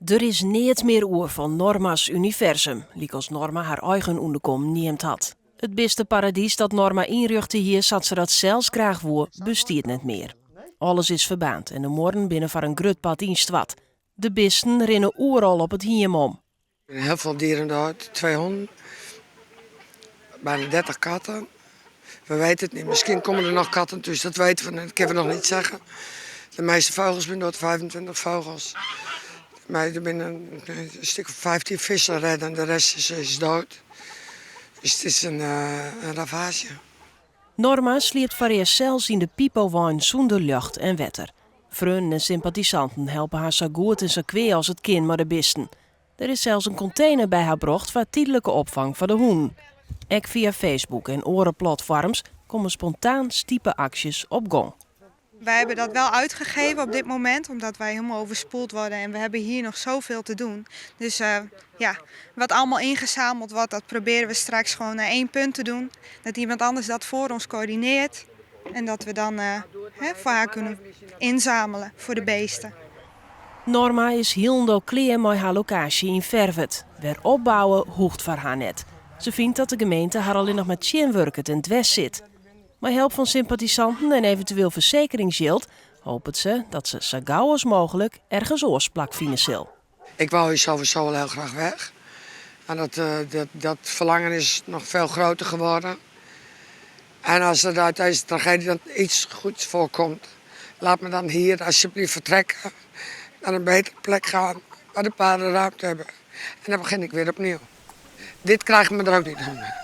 Er is niets meer oer van Norma's universum, liek als Norma haar eigen onderkom neemt had. Het beste paradies dat Norma inruchtte hier, zat ze dat zelfs graag woer, bestiert net meer. Alles is verbaand en de morgen binnen voor een grutpad instwat. De bisten rennen oeral op het hiem om. Heel veel dieren dood, 2 honden, bijna 30 katten. We weten het niet, misschien komen er nog katten tussen, dat weten we, dat kunnen we nog niet zeggen. De meeste vogels zijn dood, 25 vogels. Maar er zijn een stuk of 15 vissen redden en de rest is dood. Dus het is een ravage. Norma sliept voor eerst zelfs in de piepowijn zonder lucht en wetter. Vrienden en sympathisanten helpen haar zo goed en zo kwee als het kind maar de bisten. Er is zelfs een container bij haar brocht voor tijdelijke opvang van de hoen. Ook via Facebook en orenplatforms komen spontaan stiepe acties op gang. Wij hebben dat wel uitgegeven op dit moment, omdat wij helemaal overspoeld worden en we hebben hier nog zoveel te doen. Dus wat allemaal ingezameld wordt, dat proberen we straks gewoon naar 1 punt te doen. Dat iemand anders dat voor ons coördineert en dat we dan voor haar kunnen inzamelen voor de beesten. Norma is heel klaar met haar locatie in Vervet. Weer opbouwen hoeft voor haar net. Ze vindt dat de gemeente haar alleen nog met tjinwerken ten dwest zit. Met hulp van sympathisanten en eventueel verzekeringsgeld hoopt ze dat ze zo gauw als mogelijk ergens oorsplak vinden zal. Ik wou hier sowieso wel heel graag weg. En dat verlangen is nog veel groter geworden. En als er uit deze tragedie dan iets goeds voorkomt, laat me dan hier alsjeblieft vertrekken. Naar een betere plek gaan, waar de paarden ruimte hebben. En dan begin ik weer opnieuw. Dit krijgen we er ook niet aan.